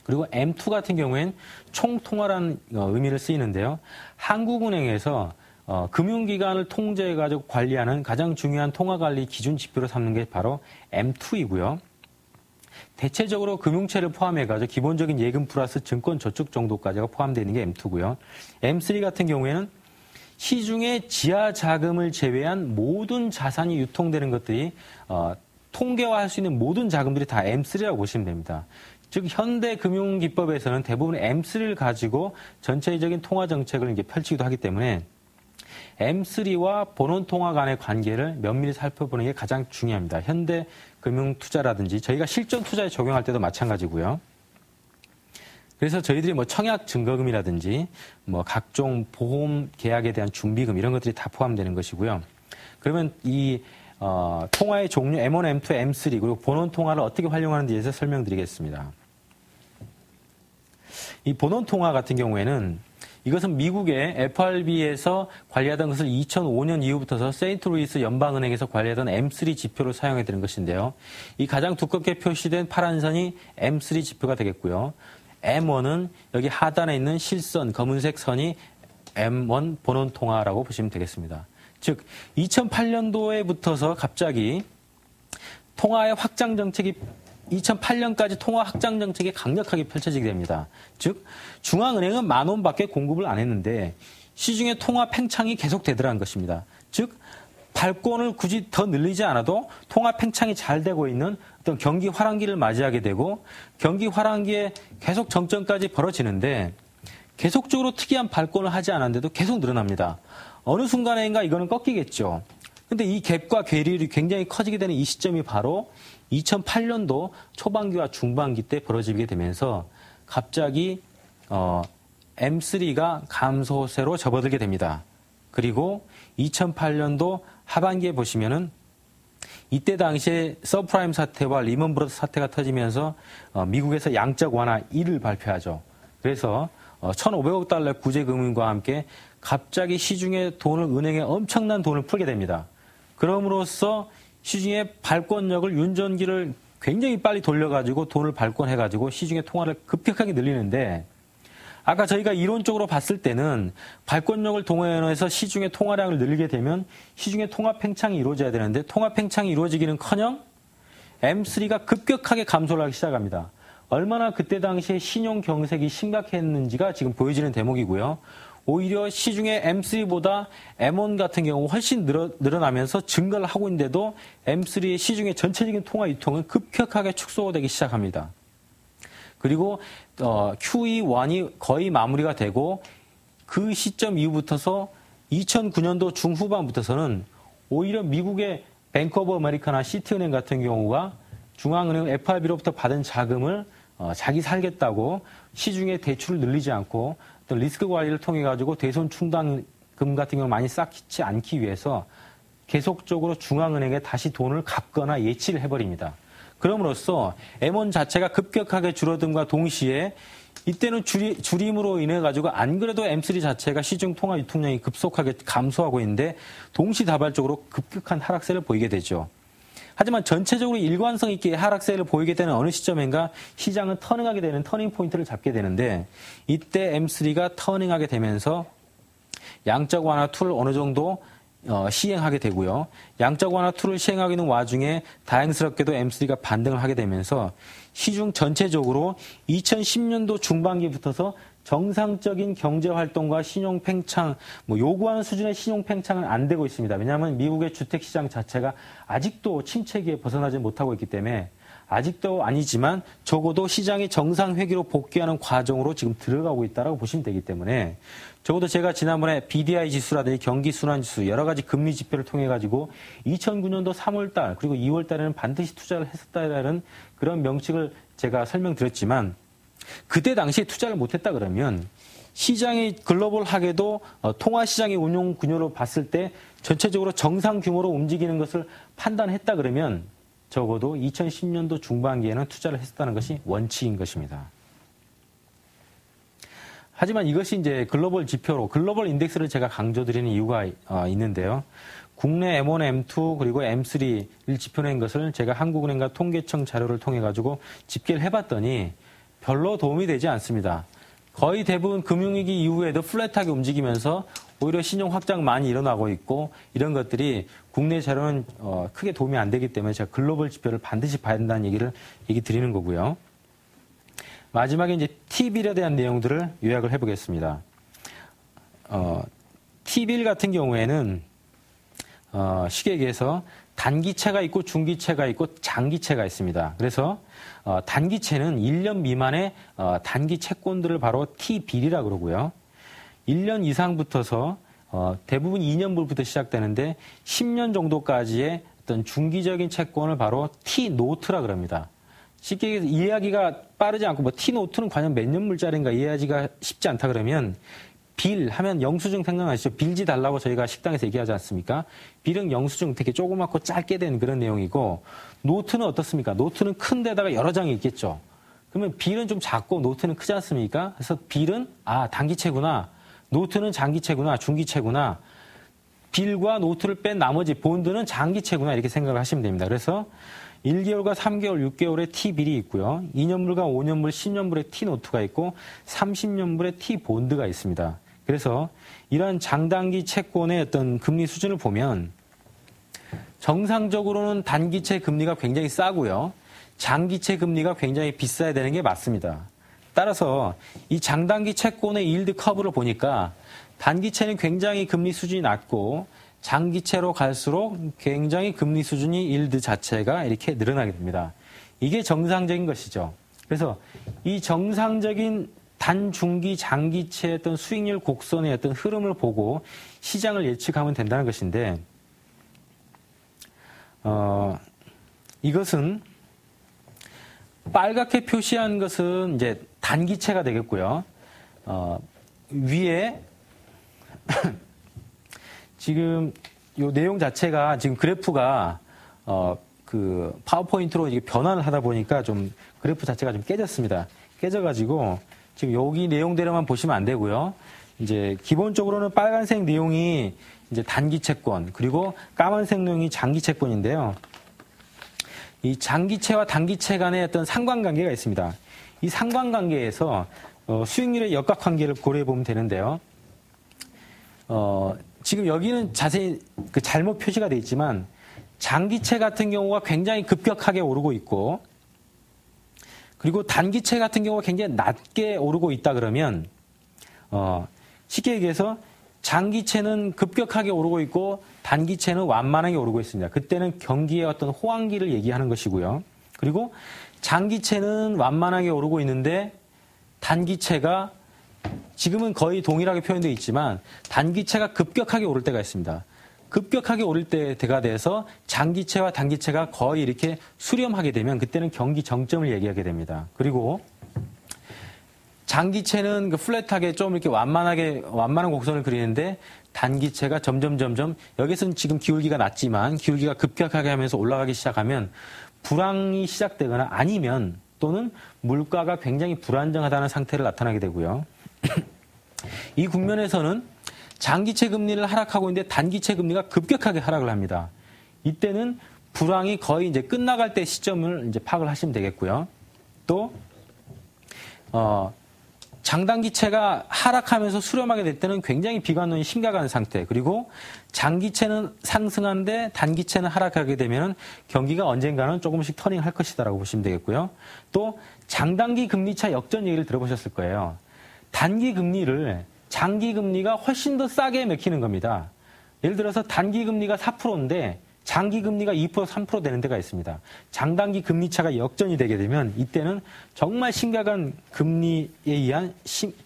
그리고 M2 같은 경우에는 총통화라는 의미를 쓰이는데요. 한국은행에서 금융기관을 통제해가지고 관리하는 가장 중요한 통화관리 기준 지표로 삼는 게 바로 M2이고요. 대체적으로 금융체를 포함해가지고 기본적인 예금 플러스 증권 저축 정도까지가 포함되어 있는 게 M2고요. M3 같은 경우에는 시중에 지하 자금을 제외한 모든 자산이 유통되는 것들이 통계화할 수 있는 모든 자금들이 다 M3라고 보시면 됩니다. 즉 현대 금융기법에서는 대부분 M3를 가지고 전체적인 통화 정책을 이제 펼치기도 하기 때문에 M3와 본원 통화 간의 관계를 면밀히 살펴보는 게 가장 중요합니다. 현대 금융 투자라든지 저희가 실전 투자에 적용할 때도 마찬가지고요. 그래서 저희들이 뭐 청약 증거금이라든지 뭐 각종 보험 계약에 대한 준비금 이런 것들이 다 포함되는 것이고요. 그러면 이 통화의 종류 M1, M2, M3 그리고 본원 통화를 어떻게 활용하는지에 대해서 설명드리겠습니다. 이 본원 통화 같은 경우에는 이것은 미국의 FRB에서 관리하던 것을 2005년 이후부터서 세인트루이스 연방은행에서 관리하던 M3 지표를 사용해야 되는 것인데요. 이 가장 두껍게 표시된 파란 선이 M3 지표가 되겠고요. M1은 여기 하단에 있는 실선, 검은색 선이 M1 본원 통화라고 보시면 되겠습니다. 즉 2008년도에 붙어서 갑자기 통화의 확장 정책이 2008년까지 통화 확장 정책이 강력하게 펼쳐지게 됩니다. 즉 중앙은행은 10,000원밖에 공급을 안 했는데 시중의 통화 팽창이 계속되더라는 것입니다. 즉 발권을 굳이 더 늘리지 않아도 통화 팽창이 잘 되고 있는 어떤 경기 화랑기를 맞이하게 되고 경기 화랑기에 계속 정점까지 벌어지는데 계속적으로 특이한 발권을 하지 않았는데도 계속 늘어납니다. 어느 순간에인가 이거는 꺾이겠죠. 근데 이 갭과 괴리율이 굉장히 커지게 되는 이 시점이 바로 2008년도 초반기와 중반기 때 벌어지게 되면서 갑자기 M3가 감소세로 접어들게 됩니다. 그리고 2008년도 하반기에 보시면은 이때 당시에 서프라임 사태와 리먼 브러더스 사태가 터지면서 미국에서 양적 완화 1을 발표하죠. 그래서 1,500억 달러의 구제금융과 함께 갑자기 시중에 돈을 은행에 엄청난 돈을 풀게 됩니다. 그럼으로써 시중의 발권력을 윤전기를 굉장히 빨리 돌려가지고 돈을 발권해가지고 시중의 통화를 급격하게 늘리는데 아까 저희가 이론적으로 봤을 때는 발권력을 동원해서 시중의 통화량을 늘리게 되면 시중의 통화 팽창이 이루어져야 되는데 통화 팽창이 이루어지기는커녕 M3가 급격하게 감소를 하기 시작합니다. 얼마나 그때 당시에 신용 경색이 심각했는지가 지금 보여지는 대목이고요. 오히려 시중의 M3보다 M1 같은 경우 훨씬 늘어나면서 증가를 하고 있는데도 M3의 시중의 전체적인 통화 유통은 급격하게 축소되기 시작합니다. 그리고 QE1이 거의 마무리가 되고 그 시점 이후부터서 2009년도 중후반부터서는 오히려 미국의 뱅크 오브 아메리카나 시티은행 같은 경우가 중앙은행 FRB로부터 받은 자금을 자기 살겠다고 시중에 대출을 늘리지 않고 어떤 리스크 관리를 통해 가지고 대손 충당금 같은 경우를 많이 쌓지 않기 위해서 계속적으로 중앙은행에 다시 돈을 갚거나 예치를 해버립니다. 그럼으로써 M1 자체가 급격하게 줄어듦과 동시에 이때는 줄임으로 인해 가지고 안 그래도 M3 자체가 시중 통화 유통량이 급속하게 감소하고 있는데 동시다발적으로 급격한 하락세를 보이게 되죠. 하지만 전체적으로 일관성 있게 하락세를 보이게 되는 어느 시점인가 시장은 터닝하게 되는 터닝 포인트를 잡게 되는데 이때 M3가 터닝하게 되면서 양적 완화 툴을 어느 정도 시행하게 되고요. 양적 완화 툴을 시행하고 있는 와중에 다행스럽게도 M3가 반등을 하게 되면서 시중 전체적으로 2010년도 중반기부터서 정상적인 경제활동과 신용팽창, 요구하는 수준의 신용팽창은 안 되고 있습니다. 왜냐하면 미국의 주택시장 자체가 아직도 침체기에 벗어나지 못하고 있기 때문에 아직도 아니지만 적어도 시장이 정상 회귀로 복귀하는 과정으로 지금 들어가고 있다고 보시면 되기 때문에 적어도 제가 지난번에 BDI 지수라든지 경기순환지수 여러 가지 금리 지표를 통해 가지고 2009년도 3월달 그리고 2월달에는 반드시 투자를 했었다라는 그런 명칭을 제가 설명드렸지만 그때 당시에 투자를 못했다 그러면 시장이 글로벌하게도 통화시장의 운용 구조로 봤을 때 전체적으로 정상 규모로 움직이는 것을 판단했다 그러면 적어도 2010년도 중반기에는 투자를 했었다는 것이 원칙인 것입니다. 하지만 이것이 이제 글로벌 지표로 글로벌 인덱스를 제가 강조드리는 이유가 있는데요. 국내 M1, M2 그리고 M3를 지표낸 것을 제가 한국은행과 통계청 자료를 통해 가지고 집계를 해봤더니 별로 도움이 되지 않습니다. 거의 대부분 금융위기 이후에도 플랫하게 움직이면서 오히려 신용 확장 많이 일어나고 있고 이런 것들이 국내 자료는 크게 도움이 안 되기 때문에 제가 글로벌 지표를 반드시 봐야 된다는 얘기 드리는 거고요. 마지막에 이제 T빌에 대한 내용들을 요약을 해보겠습니다. T빌 같은 경우에는 쉽게 얘기해서 단기채가 있고 중기채가 있고 장기채가 있습니다. 그래서 단기채는 1년 미만의 단기 채권들을 바로 T빌이라고 그러고요. 1년 이상부터서 대부분 2년물부터 시작되는데 10년 정도까지의 어떤 중기적인 채권을 바로 T노트라 그럽니다. 쉽게 이해하기가 빠르지 않고 T노트는 과연 몇 년물짜리인가 이해하기가 쉽지 않다 그러면 빌 하면 영수증 생각나시죠? 빌지 달라고 저희가 식당에서 얘기하지 않습니까? 빌은 영수증 되게 조그맣고 짧게 된 그런 내용이고 노트는 어떻습니까? 노트는 큰 데다가 여러 장이 있겠죠. 그러면 빌은 좀 작고 노트는 크지 않습니까? 그래서 빌은 단기채구나. 노트는 장기채구나. 중기채구나. 빌과 노트를 뺀 나머지 본드는 장기채구나 이렇게 생각을 하시면 됩니다. 그래서 1개월과 3개월, 6개월의 T빌이 있고요. 2년물과 5년물, 10년물의 T노트가 있고 30년물의 T본드가 있습니다. 그래서 이러한 장단기 채권의 어떤 금리 수준을 보면 정상적으로는 단기채 금리가 굉장히 싸고요. 장기채 금리가 굉장히 비싸야 되는 게 맞습니다. 따라서 이 장단기 채권의 일드 커브를 보니까 단기채는 굉장히 금리 수준이 낮고 장기채로 갈수록 굉장히 금리 수준이 일드 자체가 이렇게 늘어나게 됩니다. 이게 정상적인 것이죠. 그래서 이 정상적인 단중기 장기채의 어떤 수익률 곡선의 어떤 흐름을 보고 시장을 예측하면 된다는 것인데 이것은 빨갛게 표시한 것은 이제 단기채가 되겠고요. 위에 지금 이 내용 자체가 지금 그래프가 그 파워포인트로 이게 변환을 하다 보니까 좀 그래프 자체가 좀 깨졌습니다. 깨져가지고 지금 여기 내용대로만 보시면 안 되고요. 이제 기본적으로는 빨간색 내용이 이제 단기 채권 그리고 까만색 내용이 장기 채권인데요. 이 장기채와 단기채 간의 어떤 상관관계가 있습니다. 이 상관관계에서 수익률의 역학관계를 고려해 보면 되는데요. 지금 여기는 자세히 잘못 표시가 되어 있지만 장기채 같은 경우가 굉장히 급격하게 오르고 있고 그리고 단기채 같은 경우가 굉장히 낮게 오르고 있다 그러면 쉽게 얘기해서 장기채는 급격하게 오르고 있고 단기채는 완만하게 오르고 있습니다. 그때는 경기의 어떤 호황기를 얘기하는 것이고요. 그리고 장기채는 완만하게 오르고 있는데 단기채가 지금은 거의 동일하게 표현되어 있지만 단기채가 급격하게 오를 때가 있습니다. 급격하게 오를 때가 돼서 장기채와 단기채가 거의 이렇게 수렴하게 되면 그때는 경기 정점을 얘기하게 됩니다. 그리고 장기채는 그 플랫하게 좀 이렇게 완만한 곡선을 그리는데 단기채가 점점 여기서는 지금 기울기가 낮지만 기울기가 급격하게 하면서 올라가기 시작하면 불황이 시작되거나 아니면 또는 물가가 굉장히 불안정하다는 상태를 나타나게 되고요. 이 국면에서는 장기채 금리를 하락하고 있는데 단기채 금리가 급격하게 하락을 합니다. 이때는 불황이 거의 이제 끝나갈 때 시점을 이제 파악을 하시면 되겠고요. 또 장단기채가 하락하면서 수렴하게 될 때는 굉장히 비관론이 심각한 상태. 그리고 장기채는 상승하는데 단기채는 하락하게 되면 경기가 언젠가는 조금씩 터닝할 것이다라고 보시면 되겠고요. 또 장단기 금리차 역전 얘기를 들어보셨을 거예요. 단기 금리를 장기 금리가 훨씬 더 싸게 맥히는 겁니다. 예를 들어서 단기 금리가 4%인데 장기 금리가 2%, 3% 되는 데가 있습니다. 장단기 금리 차가 역전이 되게 되면 이때는 정말 심각한 금리에 의한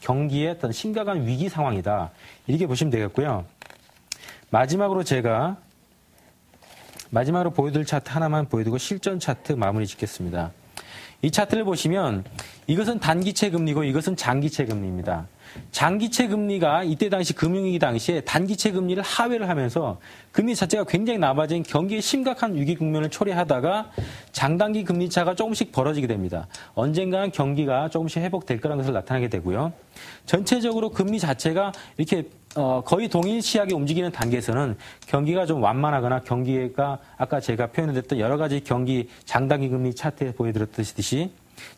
경기의 어떤 심각한 위기 상황이다. 이렇게 보시면 되겠고요. 마지막으로 보여드릴 차트 하나만 보여드리고 실전 차트 마무리 짓겠습니다. 이 차트를 보시면 이것은 단기채 금리고 이것은 장기채 금리입니다. 장기채 금리가 이때 당시 금융위기 당시에 단기채 금리를 하회를 하면서 금리 자체가 굉장히 낮아진 경기의 심각한 위기 국면을 초래하다가 장단기 금리 차가 조금씩 벌어지게 됩니다. 언젠가는 경기가 조금씩 회복될 거라는 것을 나타나게 되고요. 전체적으로 금리 자체가 이렇게 거의 동일시하게 움직이는 단계에서는 경기가 좀 완만하거나 경기가 아까 제가 표현했던 여러 가지 경기 장단기 금리 차트에 보여드렸듯이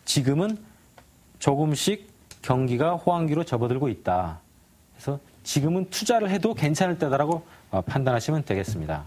지금은 조금씩 경기가 호황기로 접어들고 있다. 그래서 지금은 투자를 해도 괜찮을 때다라고 판단하시면 되겠습니다.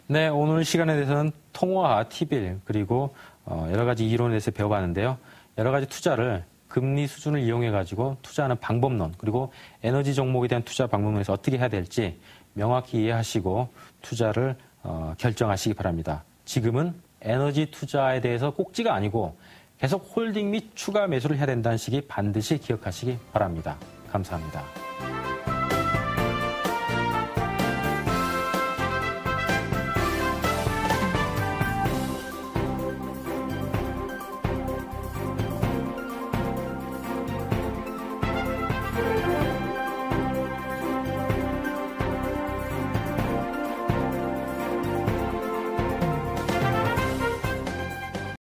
네, 오늘 시간에 대해서는 통화와 T빌 그리고 여러 가지 이론에 대해서 배워봤는데요. 여러 가지 투자를 금리 수준을 이용해가지고 투자하는 방법론 그리고 에너지 종목에 대한 투자 방법론에서 어떻게 해야 될지 명확히 이해하시고 투자를 결정하시기 바랍니다. 지금은 에너지 투자에 대해서 꼭지가 아니고 계속 홀딩 및 추가 매수를 해야 된다는 식이 반드시 기억하시기 바랍니다. 감사합니다.